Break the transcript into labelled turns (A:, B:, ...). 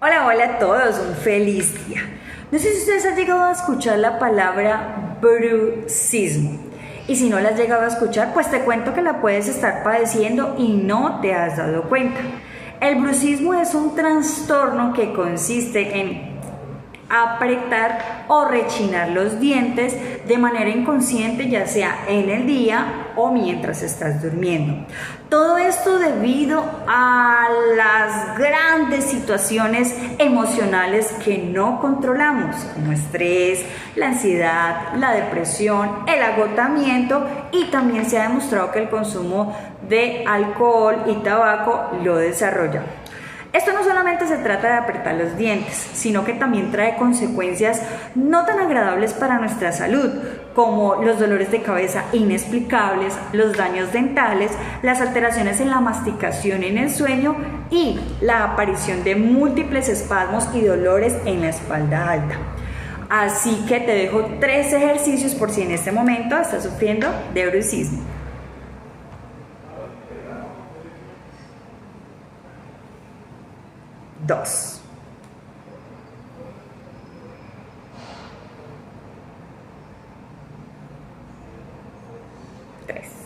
A: Hola, hola a todos, un feliz día. No sé si ustedes han llegado a escuchar la palabra bruxismo. Y si no la has llegado a escuchar, pues te cuento que la puedes estar padeciendo y no te has dado cuenta. El bruxismo es un trastorno que consiste en apretar o rechinar los dientes de manera inconsciente, ya sea en el día o mientras estás durmiendo. Todo esto debido a las grandes situaciones emocionales que no controlamos, como estrés, la ansiedad, la depresión, el agotamiento, y también se ha demostrado que el consumo de alcohol y tabaco lo desarrolla. Esto no solamente se trata de apretar los dientes, sino que también trae consecuencias no tan agradables para nuestra salud, como los dolores de cabeza inexplicables, los daños dentales, las alteraciones en la masticación y en el sueño y la aparición de múltiples espasmos y dolores en la espalda alta. Así que te dejo 3 ejercicios por si en este momento estás sufriendo de bruxismo. 2, 3.